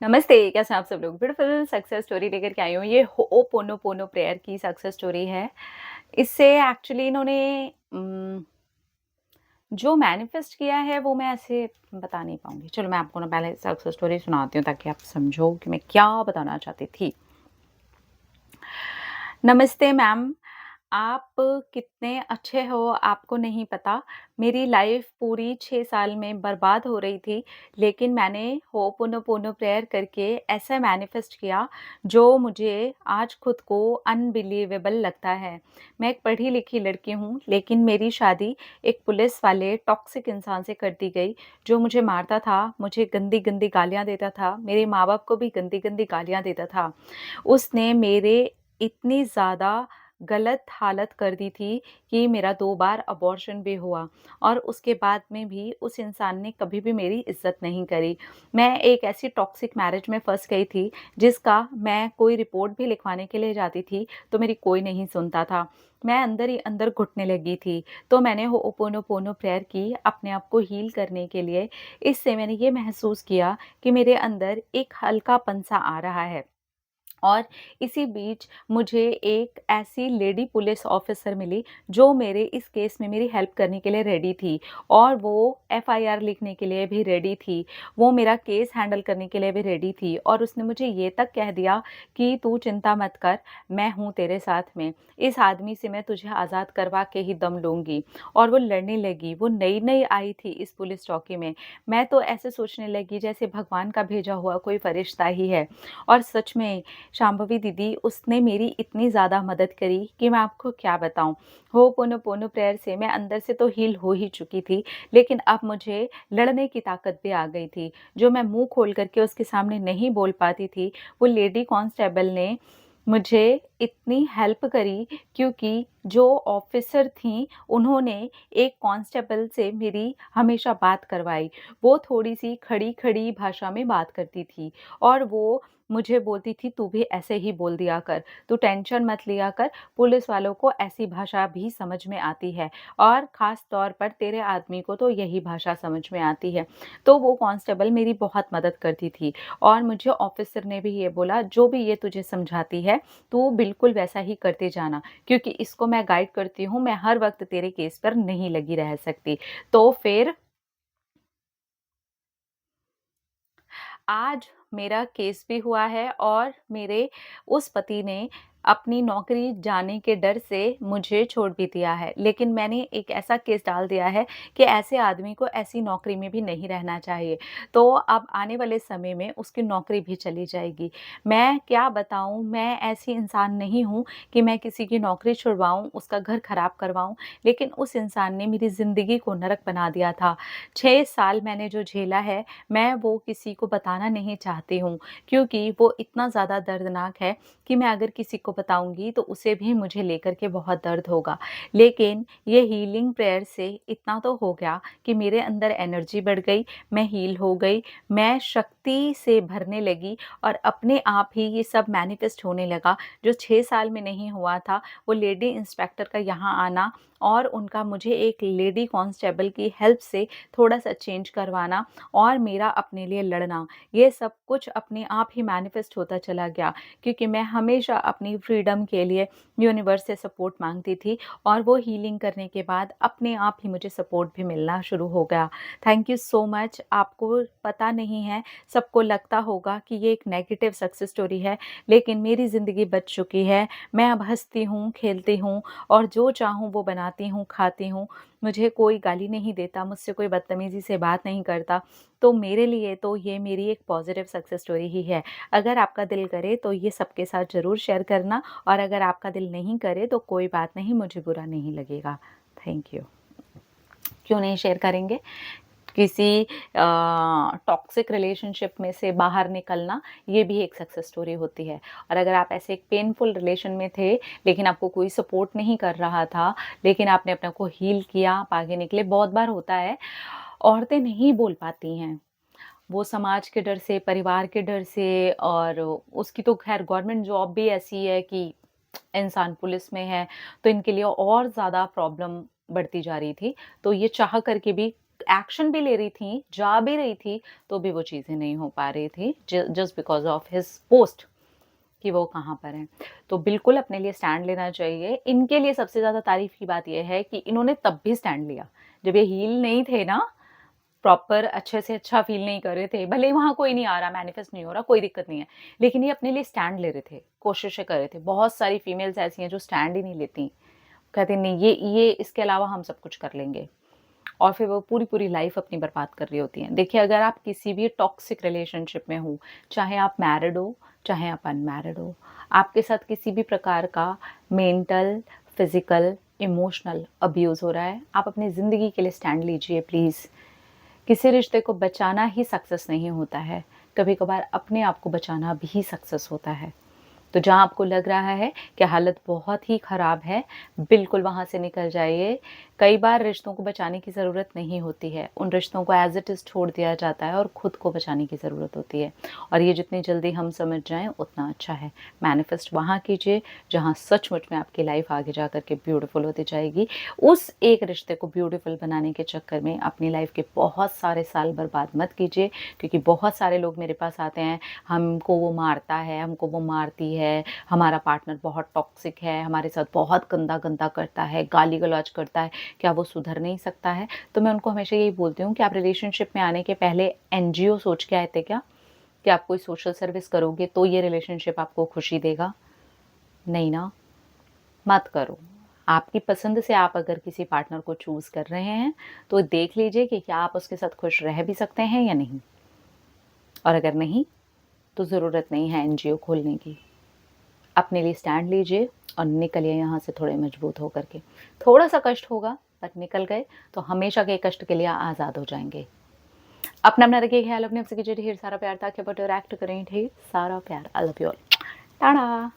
नमस्ते, कैसे हैं आप सब लोग? ब्यूटीफुल सक्सेस स्टोरी लेकर के आई हूँ। ये होओपोनोपोनो प्रेयर की सक्सेस स्टोरी है। इससे एक्चुअली इन्होंने जो मैनिफेस्ट किया है वो मैं ऐसे बता नहीं पाऊँगी। चलो मैं आपको ना पहले सक्सेस स्टोरी सुनाती हूँ ताकि आप समझो कि मैं क्या बताना चाहती थी। नमस्ते मैम, आप कितने अच्छे हो आपको नहीं पता। मेरी लाइफ पूरी 6 साल में बर्बाद हो रही थी, लेकिन मैंने होओपोनोपोनो प्रेयर करके ऐसा मैनिफेस्ट किया जो मुझे आज खुद को अनबिलीवेबल लगता है। मैं एक पढ़ी-लिखी लड़की हूँ, लेकिन मेरी शादी एक पुलिस वाले टॉक्सिक इंसान से कर दी गई, जो मुझे मारता था, मुझे गंदी-गंदी गालियाँ देता था, मेरे माँ-बाप को भी गंदी-गंदी गालियाँ देता था। उसने मेरे इतनी ज़्यादा गलत हालत कर दी थी कि मेरा 2 बार अबॉर्शन भी हुआ और उसके बाद में भी उस इंसान ने कभी भी मेरी इज़्ज़त नहीं करी। मैं एक ऐसी टॉक्सिक मैरिज में फँस गई थी, जिसका मैं कोई रिपोर्ट भी लिखवाने के लिए जाती थी, तो मेरी कोई नहीं सुनता था। मैं अंदर ही अंदर घुटने लगी थी, तो मैंने होओपोनोपोनो प्रेयर की अपने आप को हील करने के लिए। इससे मैंने ये महसूस किया कि मेरे अंदर एक हल्कापन-सा आ रहा है। और इसी बीच मुझे एक ऐसी लेडी पुलिस ऑफिसर मिली जो मेरे इस केस में मेरी हेल्प करने के लिए रेडी थी और वो एफआईआर लिखने के लिए भी रेडी थी। वो मेरा केस हैंडल करने के लिए भी रेडी थी और उसने मुझे ये तक कह दिया कि तू चिंता मत कर, मैं हूँ तेरे साथ में। इस आदमी से मैं तुझे आज़ाद करवा के ही दम लूँगी। और वो लड़ने लगी। वो नई-नई आई थी इस पुलिस चौकी में। मैं तो ऐसे सोचने लगी जैसे भगवान का भेजा हुआ कोई फरिश्ता ही है। और सच में शांभवी दीदी उसने मेरी इतनी ज़्यादा मदद करी कि मैं आपको क्या बताऊँ। होओपोनोपोनो प्रेयर से मैं अंदर से तो हील हो ही चुकी थी, लेकिन अब मुझे लड़ने की ताकत भी आ गई थी। जो मैं मुँह खोल कर के उसके सामने नहीं बोल पाती थी, वो लेडी कांस्टेबल ने मुझे इतनी हेल्प करी क्योंकि जो ऑफ़िसर थीं, उन्होंने एक कांस्टेबल से मेरी हमेशा बात करवाई। वो थोड़ी-सी खड़ी-खड़ी भाषा में बात करती थी और वो मुझे बोलती थी, "तू भी ऐसे ही बोल दिया कर, तू टेंशन मत लिया कर, पुलिस वालों को ऐसी भाषा भी समझ में आती है और ख़ास तौर पर तेरे आदमी को तो यही भाषा समझ में आती है।" तो वो कांस्टेबल मेरी बहुत मदद करती थी और मुझे ऑफ़िसर ने भी ये बोला, "जो भी ये तुझे समझाती है, तू बिल्कुल वैसा ही करते जाना क्योंकि इसको मैं गाइड करती हूँ, मैं हर वक़्त तेरे केस पर नहीं लगी रह सकती।" तो फिर आज मेरा केस भी हुआ है और मेरे उस पति ने अपनी नौकरी जाने के डर से मुझे छोड़ भी दिया है। लेकिन मैंने एक ऐसा केस डाल दिया है कि ऐसे आदमी को ऐसी नौकरी में भी नहीं रहना चाहिए। तो अब आने वाले समय में उसकी नौकरी भी चली जाएगी। मैं क्या बताऊँ, मैं ऐसी इंसान नहीं हूँ कि मैं किसी की नौकरी छुड़वाऊँ, उसका घर खराब करवाऊँ, लेकिन उस इंसान ने मेरी ज़िंदगी को नरक बना दिया था। 6 साल मैंने जो झेला है, मैं वो किसी को बताना नहीं चाहती हूँ क्योंकि वो इतना ज़्यादा दर्दनाक है कि मैं अगर किसी को बताऊँगी तो उसे भी मुझे लेकर के बहुत दर्द होगा। लेकिन ये हीलिंग प्रेयर से इतना तो हो गया कि मेरे अंदर एनर्जी बढ़ गई, मैं हील हो गई, मैं शक्ति से भरने लगी और अपने आप ही ये सब मैनिफेस्ट होने लगा। जो 6 साल में नहीं हुआ था, वो लेडी इंस्पेक्टर का यहाँ आना और उनका मुझे एक लेडी कांस्टेबल की हेल्प से थोड़ा-सा चेंज करवाना और मेरा अपने लिए लड़ना, ये सब कुछ अपने आप ही मैनिफेस्ट होता चला गया क्योंकि मैं हमेशा अपनी फ्रीडम के लिए यूनिवर्स से सपोर्ट माँगती थी और वो हीलिंग करने के बाद अपने आप ही मुझे सपोर्ट भी मिलना शुरू हो गया। Thank you so much. आपको पता नहीं है, सबको लगता होगा कि ये एक नेगेटिव सक्सेस स्टोरी है, लेकिन मेरी ज़िंदगी बच चुकी है। मैं अब हँसती हूँ, खेलती हूँ और जो चाहूँ वो बनाती हूँ, खाती हूँ। मुझे कोई गाली नहीं देता, मुझसे कोई बदतमीज़ी से बात नहीं करता। तो मेरे लिए तो ये मेरी एक पॉज़िटिव सक्सेस स्टोरी ही है। अगर आपका दिल करे तो ये सबके साथ ज़रूर शेयर करना और अगर आपका दिल नहीं करे तो कोई बात नहीं, मुझे बुरा नहीं लगेगा। Thank you. क्यों नहीं शेयर करेंगे? किसी टॉक्सिक रिलेशनशिप में से बाहर निकलना, ये भी एक सक्सेस स्टोरी होती है। और अगर आप ऐसे एक पेनफुल रिलेशन में थे, लेकिन आपको कोई सपोर्ट नहीं कर रहा था, लेकिन आपने अपने आप को हील किया, आप आगे निकले, बहुत बार होता है, औरतें नहीं बोल पाती हैं। वो समाज के डर से, परिवार के डर से और उसकी तो ख़ैर गवर्नमेंट जॉब भी ऐसी है कि इंसान पुलिस में है, तो इनके लिए और ज़्यादा प्रॉब्लम बढ़ती जा रही थी। तो ये चाह करके भी एक्शन भी ले रही थी, जा भी रही थी, तो भी वो चीज़ें नहीं हो पा रही थी just because of his post कि वो कहाँ पर हैं। तो बिल्कुल अपने लिए स्टैंड लेना चाहिए। इनके लिए सबसे ज़्यादा तारीफ़ की बात ये है कि इन्होंने तब भी स्टैंड लिया। जब ये हील नहीं थे ना, प्रॉपर अच्छे से अच्छा फ़ील नहीं कर रहे थे, भले ही वहाँ कोई नहीं आ रहा, मैनिफेस्ट नहीं हो रहा, कोई दिक्कत नहीं है। लेकिन ये अपने लिए स्टैंड ले रहे थे, कोशिशें कर रहे थे। बहुत सारी फीमेल्स ऐसी हैं जो स्टैंड ही नहीं लेती। कहती नहीं ये इसके अलावा हम सब कुछ कर लेंगे। और फिर वो पूरी-पूरी लाइफ़ अपनी बर्बाद कर रही होती हैं। देखिए अगर आप किसी भी टॉक्सिक रिलेशनशिप में हो, चाहे आप मैरिड हो, चाहे आप अनमैरिड हो, आपके साथ किसी भी प्रकार का मेंटल, फिज़िकल, इमोशनल अब्यूज़ हो रहा है, आप अपनी ज़िंदगी के लिए स्टैंड लीजिए प्लीज़। किसी रिश्ते को बचाना ही सक्सेस नहीं होता है, कभी-कभार अपने आप को बचाना भी सक्सेस होता है। तो जहाँ आपको लग रहा है कि हालत बहुत ही ख़राब है, बिल्कुल वहाँ से निकल जाइए। कई बार रिश्तों को बचाने की ज़रूरत नहीं होती है, उन रिश्तों को एज़ इट इज़ छोड़ दिया जाता है और खुद को बचाने की ज़रूरत होती है। और ये जितनी जल्दी हम समझ जाएँ उतना अच्छा है। मैनिफेस्ट वहाँ कीजिए जहाँ सचमुच में आपकी लाइफ़ आगे जा कर के ब्यूटीफुल होती जाएगी। उस एक रिश्ते को ब्यूटीफुल बनाने के चक्कर में अपनी लाइफ़ के बहुत सारे साल बर्बाद मत कीजिए, क्योंकि बहुत सारे लोग मेरे पास आते हैं, हमको वो मारता है, हमको वो मारती है, हमारा पार्टनर बहुत टॉक्सिक है, हमारे साथ बहुत गंदा-गंदा करता है, गाली-गलौज करता है, क्या वो सुधर नहीं सकता है? तो मैं उनको हमेशा यही बोलती हूँ कि आप रिलेशनशिप में आने के पहले एनजीओ सोच के आए थे क्या? कि आप कोई सोशल सर्विस करोगे तो ये रिलेशनशिप आपको खुशी देगा? नहीं ना, मत करो। आपकी पसंद से आप अगर किसी पार्टनर को चूज़ कर रहे हैं, तो देख लीजिए कि क्या आप उसके साथ खुश रह भी सकते हैं या नहीं? और अगर नहीं, तो ज़रूरत नहीं है एनजीओ खोलने की। अपने लिए स्टैंड लीजिए और निकलिए यहाँ से थोड़े मजबूत होकर के। थोड़ा-सा कष्ट होगा, पर निकल गए तो हमेशा के कष्ट के लिए आज़ाद हो जाएँगे। अपना-अपना रखिए ख़्याल, अपने आप से कीजिए ढेर सारा प्यार ताकि बटोर एक्ट करें ढेर सारा प्यार। I love you all. Tata.